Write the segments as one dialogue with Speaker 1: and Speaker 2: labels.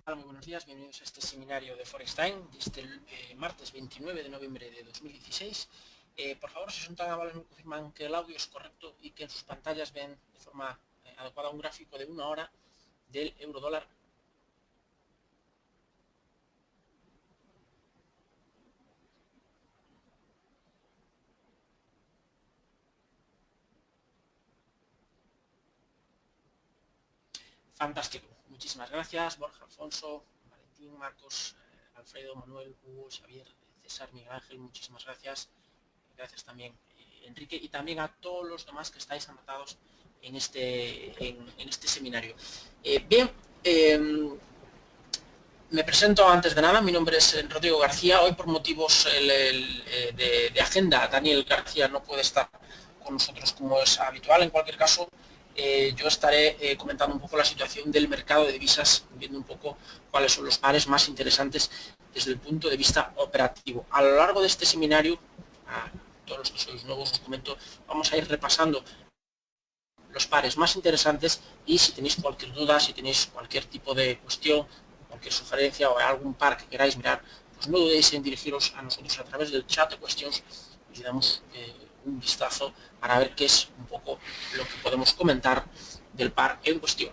Speaker 1: Hola, muy buenos días, bienvenidos a este seminario de Forex Time desde el martes 29 de noviembre de 2016. Por favor, si son tan amables, me confirman que el audio es correcto y que en sus pantallas ven de forma adecuada un gráfico de 1 hora del euro dólar. Fantástico, muchísimas gracias, Borja, Alfonso, Valentín, Marcos, Alfredo, Manuel, Hugo, Xavier, César, Miguel Ángel, muchísimas gracias. Gracias también, Enrique, y también a todos los demás que estáis anotados en este seminario. Bien, me presento antes de nada, mi nombre es Rodrigo García. Hoy por motivos de agenda, Daniel García no puede estar con nosotros como es habitual. En cualquier caso, yo estaré comentando un poco la situación del mercado de divisas, viendo un poco cuáles son los pares más interesantes desde el punto de vista operativo. A lo largo de este seminario, a todos los que sois nuevos os comento, vamos a ir repasando los pares más interesantes y si tenéis cualquier duda, si tenéis cualquier tipo de cuestión, cualquier sugerencia o algún par que queráis mirar, pues no dudéis en dirigiros a nosotros a través del chat de cuestiones y damos un vistazo para ver qué es un poco lo que podemos comentar del par en cuestión.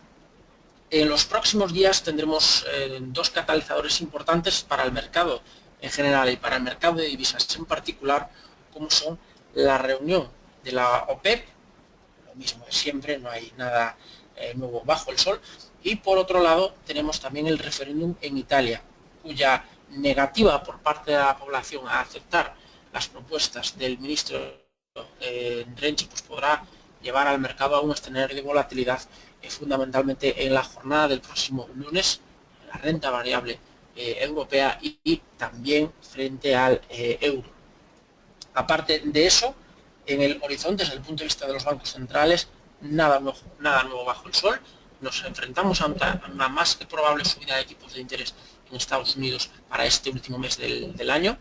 Speaker 1: En los próximos días tendremos dos catalizadores importantes para el mercado en general y para el mercado de divisas en particular, como son la reunión de la OPEP, lo mismo de siempre, no hay nada nuevo bajo el sol, y por otro lado tenemos también el referéndum en Italia, cuya negativa por parte de la población a aceptar las propuestas del ministro Renzi pues podrá llevar al mercado a un escenario de volatilidad fundamentalmente en la jornada del próximo lunes, la renta variable europea y también frente al euro. Aparte de eso, en el horizonte, desde el punto de vista de los bancos centrales, nada nuevo bajo el sol. Nos enfrentamos a una más que probable subida de tipos de interés en Estados Unidos para este último mes del año.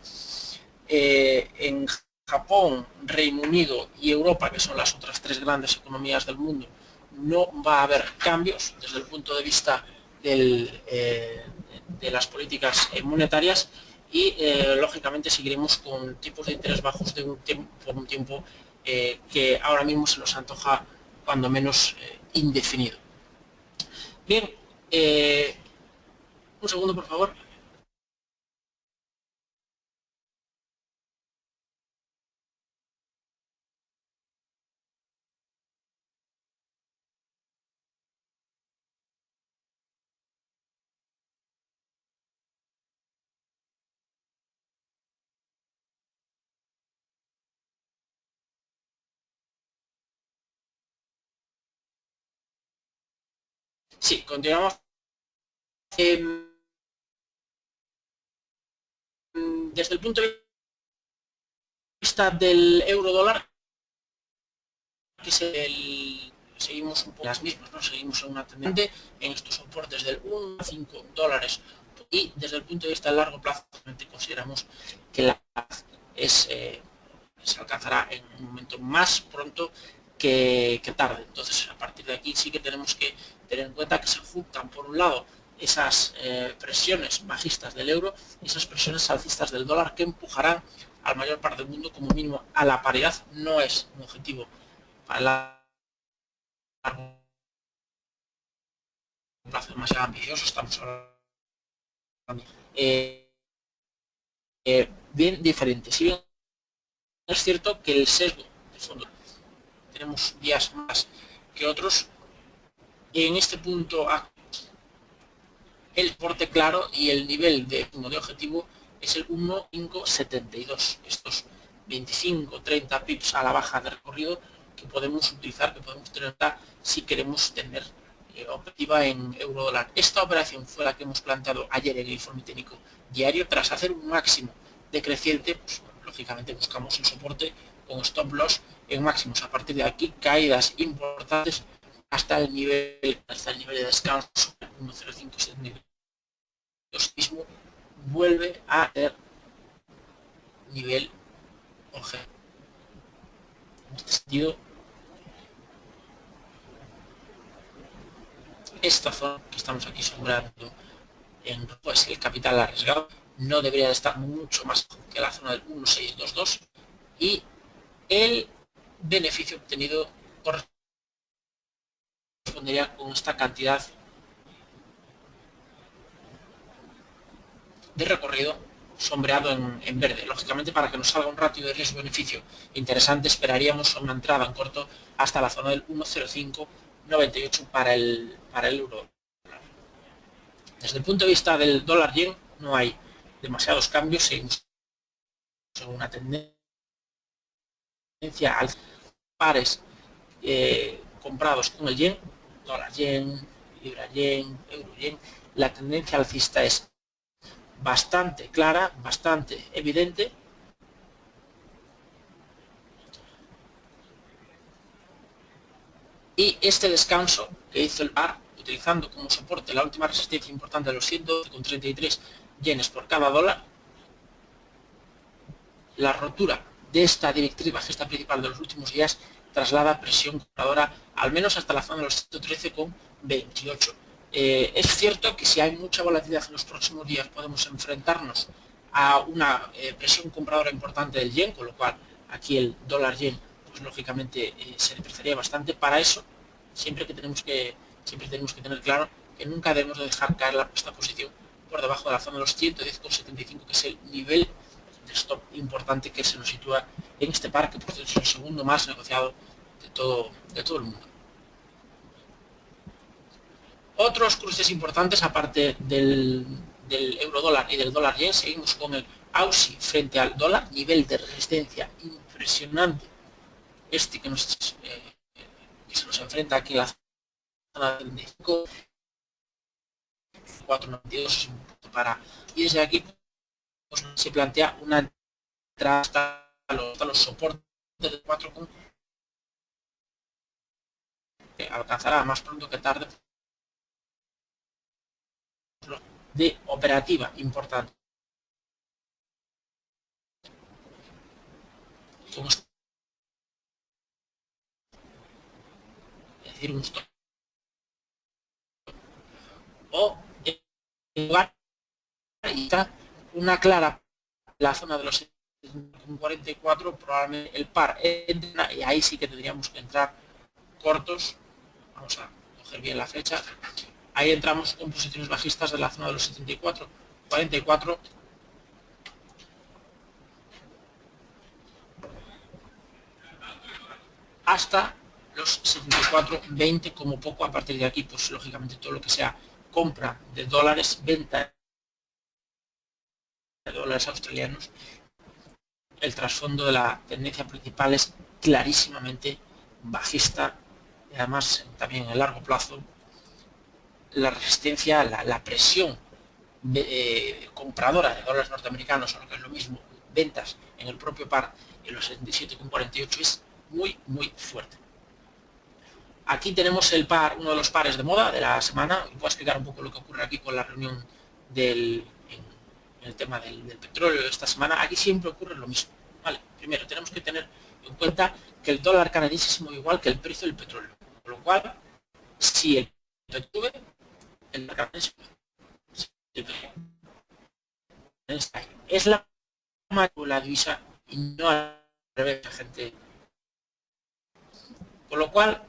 Speaker 1: En Japón, Reino Unido y Europa, que son las otras tres grandes economías del mundo, no va a haber cambios desde el punto de vista de las políticas monetarias y lógicamente seguiremos con tipos de interés bajos por un tiempo que ahora mismo se nos antoja cuando menos indefinido. Bien, un segundo por favor. Sí, continuamos. Desde el punto de vista del euro dólar, que seguimos un poco las mismas, ¿no? Seguimos en una tendencia en estos soportes del 1 a 5 dólares y desde el punto de vista de largo plazo consideramos que la se alcanzará en un momento más pronto que tarde. Entonces, a partir de aquí sí que tenemos que tener en cuenta que se juntan, por un lado, esas presiones bajistas del euro y esas presiones alcistas del dólar que empujarán al mayor parte del mundo como mínimo a la paridad. No es un objetivo para el largo plazo demasiado ambicioso, estamos hablando bien diferente. Si bien es cierto que el sesgo de fondo tenemos días más que otros, en este punto el soporte claro y el nivel de objetivo es el 1.572. Estos 25-30 pips a la baja de recorrido que podemos utilizar, que podemos tener si queremos tener operativa en euro dólar. Esta operación fue la que hemos planteado ayer en el informe técnico diario. Tras hacer un máximo decreciente, pues, lógicamente buscamos el soporte con stop loss en máximos. A partir de aquí, caídas importantes hasta el nivel de descanso 1.0572 mismo vuelve a tener nivel objetivo. En este sentido, esta zona que estamos aquí asegurando pues el capital arriesgado no debería de estar mucho más que la zona del 1,622 y el beneficio obtenido correspondería con esta cantidad de recorrido sombreado en verde. Lógicamente, para que nos salga un ratio de riesgo-beneficio interesante, esperaríamos una entrada en corto hasta la zona del 1,0598 para el euro. Desde el punto de vista del dólar-yen, no hay demasiados cambios, seguimos en una tendencia al pares comprados con el yen, dólar-yen, libra-yen, euro-yen. La tendencia alcista es bastante clara, bastante evidente. Y este descanso que hizo el par, utilizando como soporte la última resistencia importante de los 112,33 yenes por cada dólar, la rotura de esta directriz bajista principal de los últimos días traslada presión compradora al menos hasta la zona de los 113,28. Es cierto que si hay mucha volatilidad en los próximos días podemos enfrentarnos a una presión compradora importante del yen, con lo cual aquí el dólar yen pues lógicamente se depreciaría bastante. Para eso siempre tenemos que tener claro que nunca debemos de dejar caer esta posición por debajo de la zona de los 110,75, que es el nivel de stop importante que se nos sitúa en este par, que por cierto es el segundo más negociado de todo el mundo. Otros cruces importantes, aparte del euro dólar y del dólar yen, seguimos con el AUSI frente al dólar, nivel de resistencia impresionante, este que se nos enfrenta aquí en la zona del 25, 4,92 para, y desde aquí pues, se plantea una entrada hasta los soportes de 4, que alcanzará más pronto que tarde de operativa importante. Es decir, un stop. O en lugar está una clara la zona de los 44, probablemente el par entra y ahí sí que tendríamos que entrar cortos. Vamos a coger bien la flecha. Ahí entramos con posiciones bajistas de la zona de los 74, 44 hasta los 74,20 como poco. A partir de aquí, pues lógicamente todo lo que sea compra de dólares, venta de dólares australianos, el trasfondo de la tendencia principal es clarísimamente bajista y además también en el largo plazo la resistencia, la presión compradora de dólares norteamericanos, o lo que es lo mismo, ventas en el propio par en los 77,48 es muy fuerte. Aquí tenemos el par, uno de los pares de moda de la semana. Voy a explicar un poco lo que ocurre aquí con la reunión en el tema del petróleo de esta semana. Aquí siempre ocurre lo mismo. ¿Vale? Primero, tenemos que tener en cuenta que el dólar canadiense se mueve igual que el precio del petróleo. Con lo cual, si el petróleo sube, el dólar canadiense es la divisa y no al revés, gente. Con lo cual,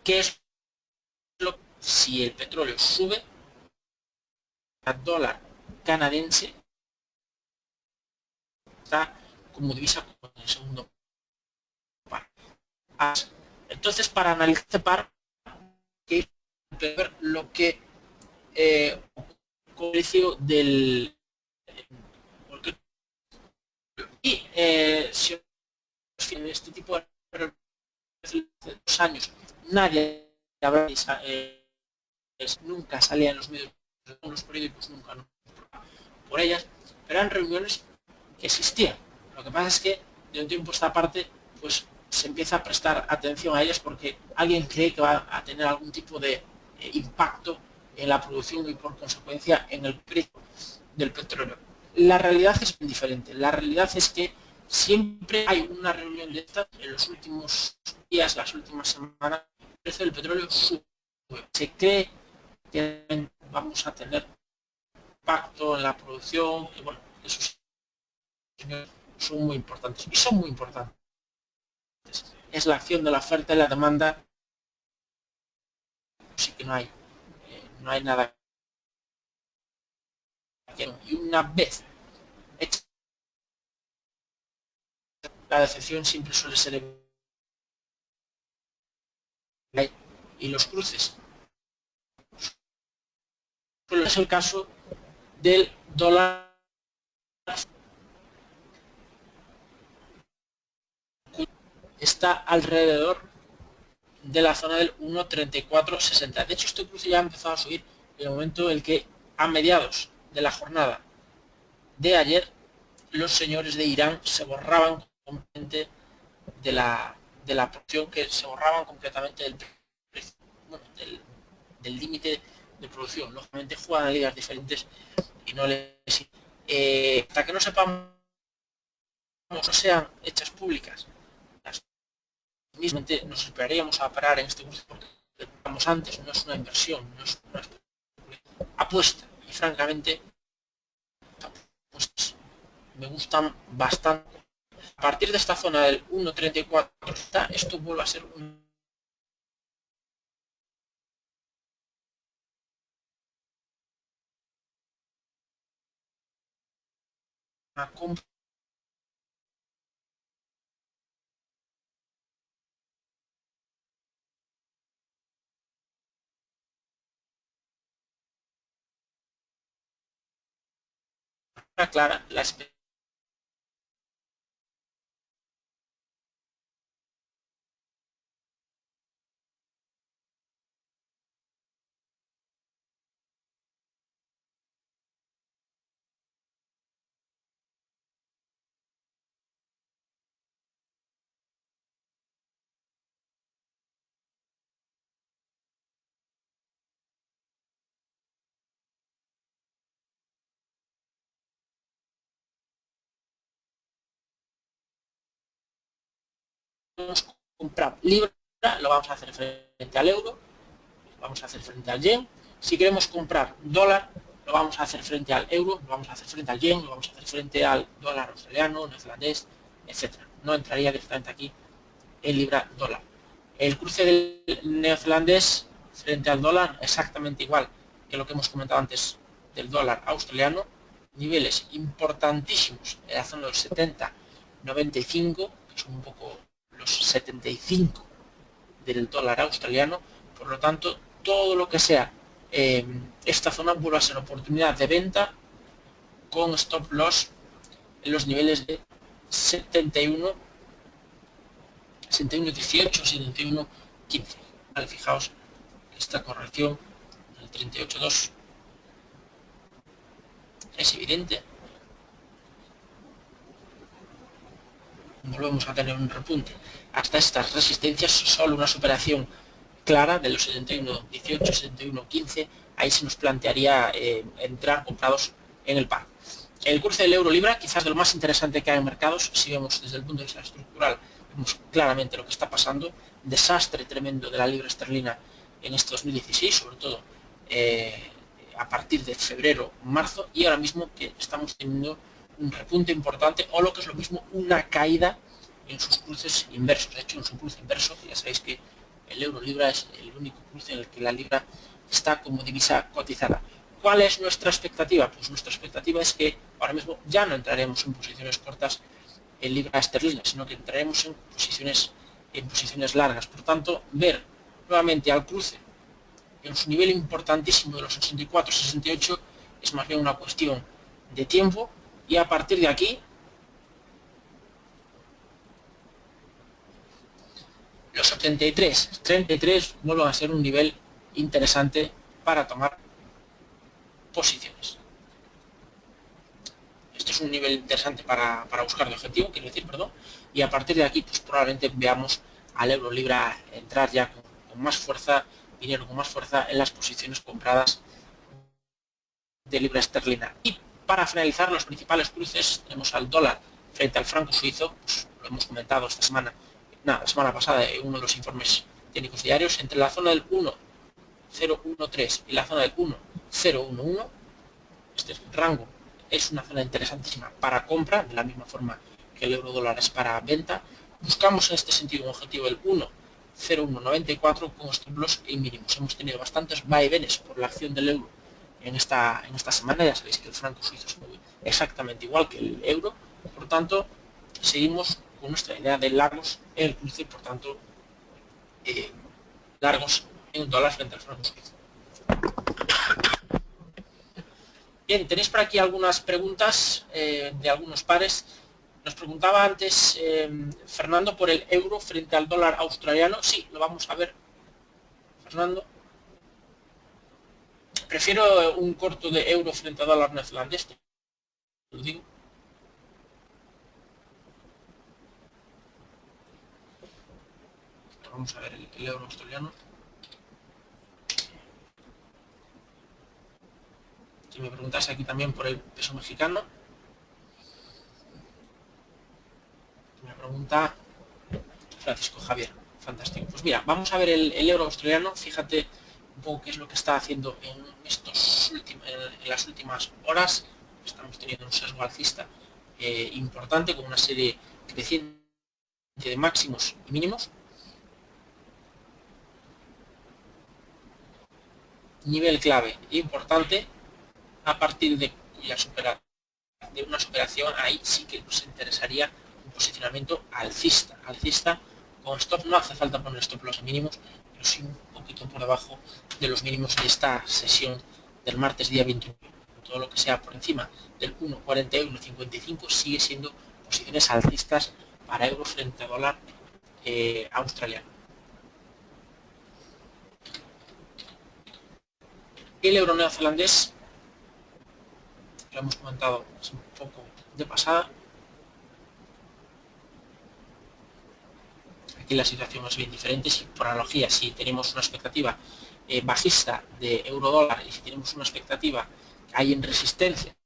Speaker 1: ¿qué es lo que si el petróleo sube, el dólar canadiense está como divisa en el segundo par? Entonces, para analizar este par, hay que ver lo que precio del y si en este tipo de hace 2 años nadie nunca salía en los medios, en los periódicos nunca, no, por ellas, pero eran reuniones que existían. Lo que pasa es que de un tiempo a esta parte pues se empieza a prestar atención a ellas porque alguien cree que va a tener algún tipo de impacto en la producción y por consecuencia en el precio del petróleo. La realidad es diferente. La realidad es que siempre hay una reunión de estas en los últimos días, las últimas semanas, el precio del petróleo sube. Se cree que vamos a tener impacto en la producción, y bueno, esos son muy importantes, y son muy importantes. Es la acción de la oferta y la demanda, sí que no hay nada que, y una vez hecha la decepción siempre suele ser y los cruces. Pero es el caso del dólar, está alrededor de la zona del 1.3460. De hecho, este cruce ya ha empezado a subir en el momento en el que a mediados de la jornada de ayer los señores de Irán se borraban completamente de la producción, que se borraban completamente del precio, bueno, del límite de producción. Lógicamente juegan a ligas diferentes y no les... hasta que no sepamos o sean hechas públicas, mismamente nos esperaríamos a parar en este curso porque estamos antes, no es una inversión, no es una apuesta. Y francamente, pues, me gustan bastante. A partir de esta zona del 1.34, esto vuelve a ser una compra clara, la comprar libra, lo vamos a hacer frente al euro, lo vamos a hacer frente al yen. Si queremos comprar dólar, lo vamos a hacer frente al euro, lo vamos a hacer frente al yen, lo vamos a hacer frente al dólar australiano, neozelandés, etc. No entraría directamente aquí en libra dólar. El cruce del neozelandés frente al dólar exactamente igual que lo que hemos comentado antes del dólar australiano, niveles importantísimos en la zona de los 70,95, que son un poco los 75 del dólar australiano. Por lo tanto, todo lo que sea esta zona vuelve a ser oportunidad de venta con stop loss en los niveles de 71, 71.18, 71.15. Vale, fijaos que esta corrección del 38.2 es evidente. Volvemos a tener un repunte hasta estas resistencias, solo una superación clara de los 71.18, 71.15, ahí se nos plantearía entrar comprados en el par. El cruce del euro-libra, quizás de lo más interesante que hay en mercados, si vemos desde el punto de vista estructural, vemos claramente lo que está pasando, desastre tremendo de la libra esterlina en este 2016, sobre todo a partir de febrero, marzo, y ahora mismo que estamos teniendo un repunte importante, o lo que es lo mismo, una caída en sus cruces inversos. De hecho, en su cruce inverso, ya sabéis que el euro-libra es el único cruce en el que la libra está como divisa cotizada. ¿Cuál es nuestra expectativa? Pues nuestra expectativa es que ahora mismo ya no entraremos en posiciones cortas en libra esterlina, sino que entraremos en posiciones largas. Por tanto, ver nuevamente al cruce en su nivel importantísimo de los 64-68 es más bien una cuestión de tiempo, y a partir de aquí los 33 vuelven a ser un nivel interesante para tomar posiciones. Este es un nivel interesante para buscar de objetivo, quiero decir, perdón, y a partir de aquí pues probablemente veamos al euro libra entrar ya con más fuerza, dinero con más fuerza en las posiciones compradas de libra esterlina. Y para finalizar, los principales cruces, tenemos al dólar frente al franco suizo, pues lo hemos comentado esta semana, la semana pasada en uno de los informes técnicos diarios, entre la zona del 1.013 y la zona del 1.011, este rango es una zona interesantísima para compra, de la misma forma que el euro dólar es para venta. Buscamos en este sentido un objetivo del 1,0194 con stop loss y mínimos. Hemos tenido bastantes vaivenes por la acción del euro en esta semana. Ya sabéis que el franco suizo se mueve exactamente igual que el euro. Por tanto, seguimos con nuestra idea de largos en el cruce, por tanto, largos en dólar frente al franco suizo. Bien, tenéis por aquí algunas preguntas de algunos pares. Nos preguntaba antes Fernando por el euro frente al dólar australiano. Sí, lo vamos a ver, Fernando. Prefiero un corto de euro frente a dólar neozelandés, te lo digo. Vamos a ver el euro australiano. Si me preguntase aquí también por el peso mexicano. Me pregunta Francisco Javier. Fantástico. Pues mira, vamos a ver el euro australiano. Fíjate un poco qué es lo que está haciendo en las últimas horas. Estamos teniendo un sesgo alcista importante con una serie creciente de máximos y mínimos. Nivel clave importante a partir de una superación, ahí sí que nos interesaría un posicionamiento alcista con stop. No hace falta poner stop loss mínimos, pero sí un poquito por debajo de los mínimos de esta sesión del martes día 21. Todo lo que sea por encima del 1,4155 sigue siendo posiciones alcistas para euro frente a dólar australiano. El euro neozelandés, lo hemos comentado un poco de pasada. Aquí la situación es bien diferente. Si, por analogía, si tenemos una expectativa bajista de euro dólar y si tenemos una expectativa que hay en resistencia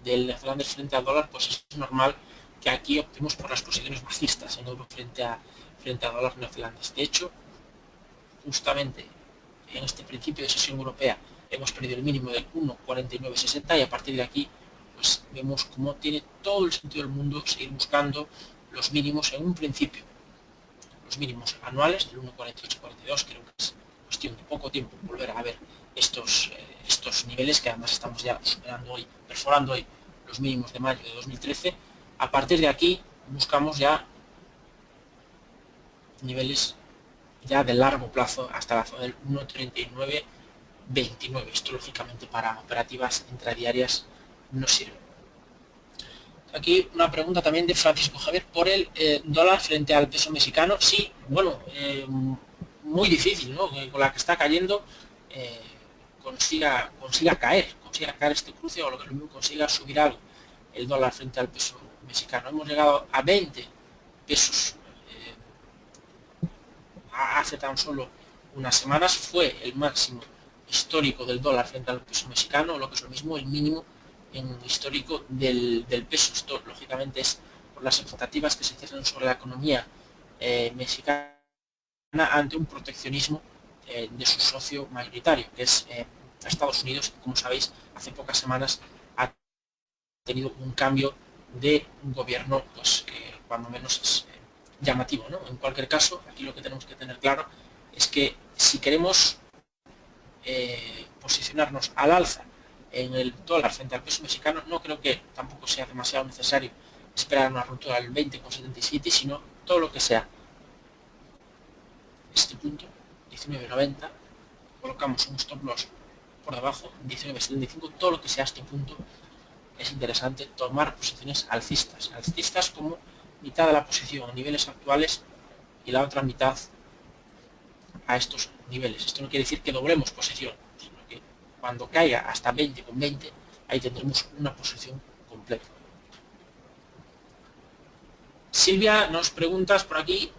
Speaker 1: del neozelandés frente al dólar, pues es normal que aquí optemos por las posiciones bajistas en euro frente a dólar neozelandés. De hecho, justamente en este principio de sesión europea hemos perdido el mínimo del 1,4960 y a partir de aquí pues vemos cómo tiene todo el sentido del mundo seguir buscando los mínimos en un principio, los mínimos anuales del 1,4842. Creo que es cuestión de poco tiempo volver a ver estos niveles que además estamos ya superando hoy, perforando hoy los mínimos de mayo de 2013. A partir de aquí buscamos ya niveles ya de largo plazo hasta la zona del 1,3929. Esto lógicamente para operativas intradiarias no sirve. Aquí una pregunta también de Francisco Javier por el dólar frente al peso mexicano. Sí, bueno, muy difícil, ¿no? Con la que está cayendo consiga caer este cruce, o lo que es lo mismo, consiga subir algo el dólar frente al peso mexicano. Hemos llegado a 20 pesos hace tan solo unas semanas. Fue el máximo histórico del dólar frente al peso mexicano, o lo que es lo mismo, el mínimo en histórico del peso. Esto lógicamente es por las expectativas que se cierran sobre la economía mexicana ante un proteccionismo de su socio mayoritario, que es Estados Unidos, que, como sabéis, hace pocas semanas ha tenido un cambio de un gobierno, pues cuando menos es llamativo, ¿no? En cualquier caso, aquí lo que tenemos que tener claro es que si queremos posicionarnos al alza en el dólar frente al peso mexicano, no creo que tampoco sea demasiado necesario esperar una ruptura del 20,77, sino todo lo que sea este punto, 19,90, colocamos un stop loss por debajo, 19,75, todo lo que sea este punto es interesante tomar posiciones alcistas como mitad de la posición a niveles actuales y la otra mitad a estos niveles. Esto no quiere decir que doblemos posición, sino que cuando caiga hasta 20,20, ahí tendremos una posición completa. Silvia, nos preguntas por aquí,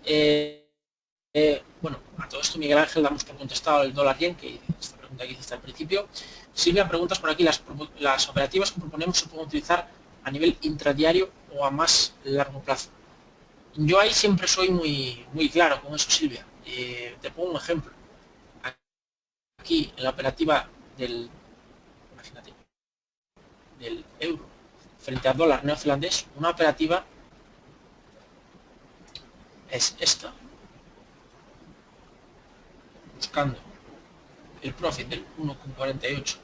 Speaker 1: bueno, a todo esto Miguel Ángel damos por contestado el dólar yen, que esta pregunta que hiciste al principio. Silvia, preguntas por aquí, las operativas que proponemos se pueden utilizar a nivel intradiario o a más largo plazo. Yo ahí siempre soy muy claro con eso, Silvia. Te pongo un ejemplo. Aquí en la operativa del, imagínate, del euro frente al dólar neozelandés, una operativa es esta, buscando el profit del 1,48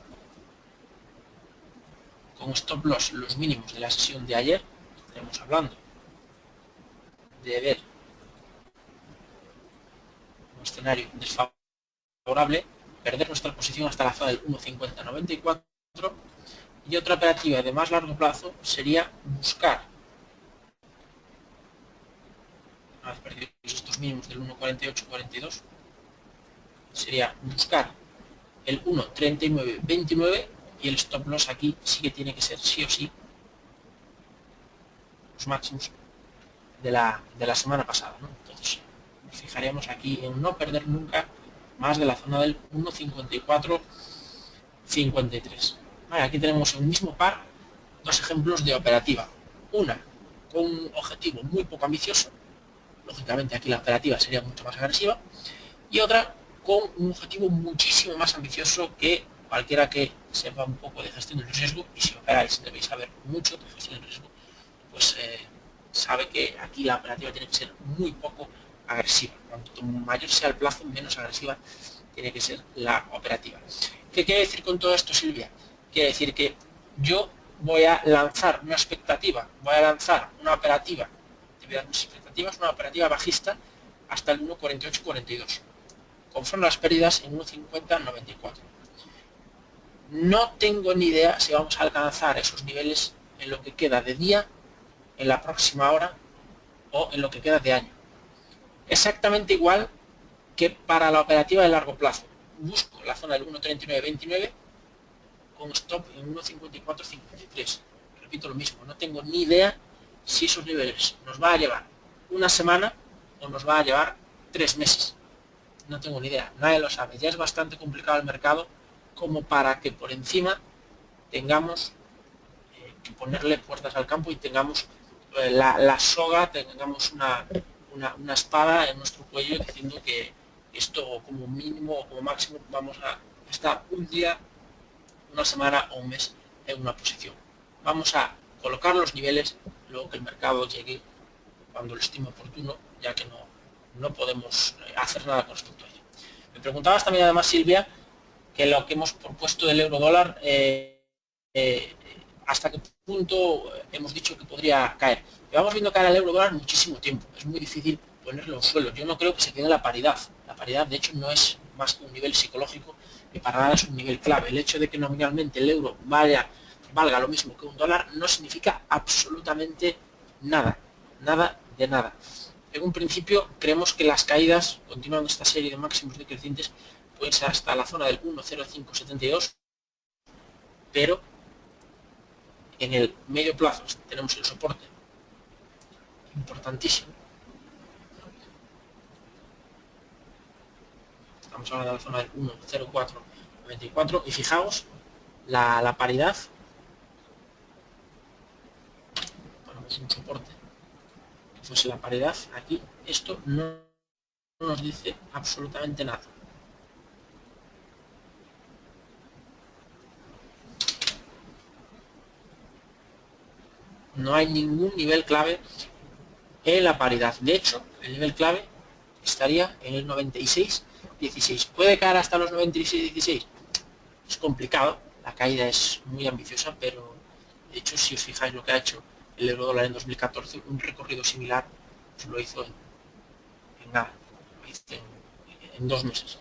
Speaker 1: con stop loss los mínimos de la sesión de ayer. Estaremos hablando de ver un escenario desfavorable, perder nuestra posición hasta la zona del 1,5094, y otra operativa de más largo plazo sería buscar, una vez perdidos estos mínimos del 1,4842, sería buscar el 1,3929, y el stop loss aquí sí que tiene que ser sí o sí los máximos de la semana pasada, ¿no? Entonces nos fijaríamos aquí en no perder nunca más de la zona del 1,5453. Vale, aquí tenemos el mismo par, dos ejemplos de operativa, una con un objetivo muy poco ambicioso, lógicamente aquí la operativa sería mucho más agresiva, y otra con un objetivo muchísimo más ambicioso que cualquiera que sepa un poco de gestión del riesgo, y si operáis debéis saber mucho de gestión del riesgo, pues sabe que aquí la operativa tiene que ser muy poco agresiva. Cuanto mayor sea el plazo, menos agresiva tiene que ser la operativa. ¿Qué quiere decir con todo esto, Silvia? Quiere decir que yo voy a lanzar una expectativa, voy a lanzar una operativa, debido a mis expectativas, una operativa bajista hasta el 1,4842. Confronto las pérdidas en 1,5094. No tengo ni idea si vamos a alcanzar esos niveles en lo que queda de día, en la próxima hora o en lo que queda de año. Exactamente igual que para la operativa de largo plazo. Busco la zona del 1,3929 con stop en 1,5453. Repito lo mismo, no tengo ni idea si esos niveles nos va a llevar una semana o nos va a llevar 3 meses. No tengo ni idea, nadie lo sabe. Ya es bastante complicado el mercado como para que por encima tengamos que ponerle puertas al campo y tengamos la soga, tengamos una espada en nuestro cuello diciendo que esto como mínimo o como máximo vamos a estar un día, una semana o un mes en una posición. Vamos a colocar los niveles, luego que el mercado llegue cuando lo estime oportuno, ya que no podemos hacer nada con respecto a ello. Me preguntabas también además, Silvia, que lo que hemos propuesto del euro dólar, hasta qué punto hemos dicho que podría caer. Llevamos viendo caer al euro dólar muchísimo tiempo, es muy difícil ponerlo en suelo. Yo no creo que se quede la paridad. La paridad, de hecho, no es más que un nivel psicológico, que para nada es un nivel clave. El hecho de que nominalmente el euro valga lo mismo que un dólar no significa absolutamente nada, nada de nada. En un principio creemos que las caídas, continuando esta serie de máximos decrecientes, pueden ser hasta la zona del 1,0572, pero en el medio plazo tenemos el soporte importantísimo. Estamos hablando de la zona del 1,0494, y fijaos la paridad, ponemos un soporte que fuese la paridad aquí, esto no nos dice absolutamente nada. No hay ningún nivel clave en la paridad. De hecho, el nivel clave estaría en el 96,16. ¿Puede caer hasta los 96,16? Es complicado, la caída es muy ambiciosa, pero de hecho, si os fijáis lo que ha hecho el euro dólar en 2014, un recorrido similar, pues lo hizo en nada, lo hizo en 2 meses.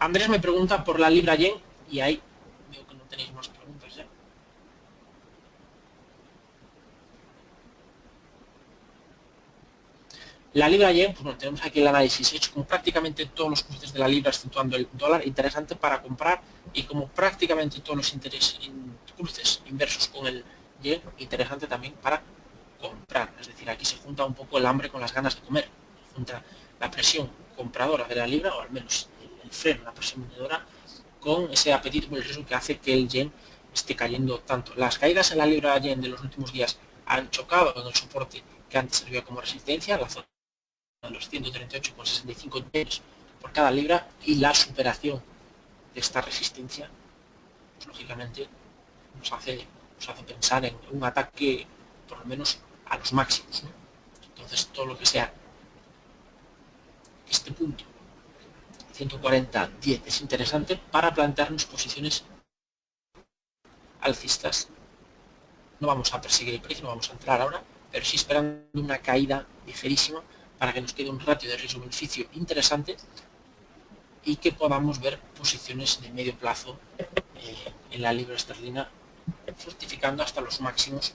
Speaker 1: Andrés me pregunta por la libra yen, y ahí veo que no tenéis más preguntas ya. La libra yen, pues bueno, tenemos aquí el análisis hecho con prácticamente todos los cruces de la libra, exceptuando el dólar, interesante para comprar, y como prácticamente todos los cruces inversos con el yen, interesante también para comprar. Es decir, aquí se junta un poco el hambre con las ganas de comer, se junta la presión compradora de la libra, o al menos el freno, la presión vendedora, con ese apetito por el riesgo que hace que el yen esté cayendo tanto. Las caídas en la libra yen de los últimos días han chocado con el soporte que antes servía como resistencia, la zona de los 138,65 yenes por cada libra y la superación de esta resistencia, pues, lógicamente nos hace pensar en un ataque por lo menos a los máximos, ¿no? Entonces todo lo que sea este punto 140.10 es interesante para plantearnos posiciones alcistas. No vamos a perseguir el precio, no vamos a entrar ahora, pero sí esperando una caída ligerísima para que nos quede un ratio de riesgo-beneficio interesante y que podamos ver posiciones de medio plazo en la libra esterlina fructificando hasta los máximos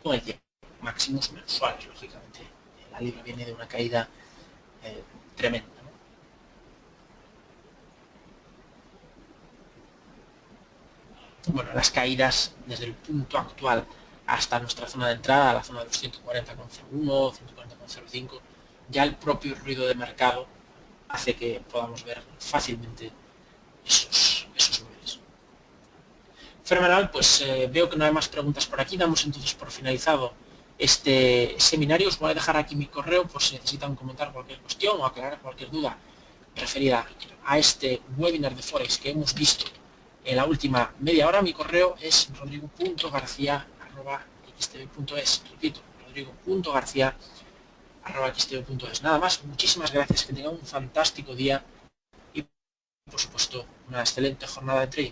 Speaker 1: con el tiempo, máximos mensuales, lógicamente. La libra viene de una caída tremenda, ¿no? Bueno, las caídas desde el punto actual hasta nuestra zona de entrada, la zona de los 140,01, 140,05, ya el propio ruido de mercado hace que podamos ver fácilmente esos niveles. Fenomenal, pues veo que no hay más preguntas por aquí, damos entonces por finalizado este seminario. Os voy a dejar aquí mi correo por si necesitan comentar cualquier cuestión o aclarar cualquier duda referida a este webinar de Forex que hemos visto en la última media hora. Mi correo es rodrigo.garcia@xtb.es. Repito, rodrigo.garcia@xtb.es. Nada más, muchísimas gracias, que tengan un fantástico día y, por supuesto, una excelente jornada de trading.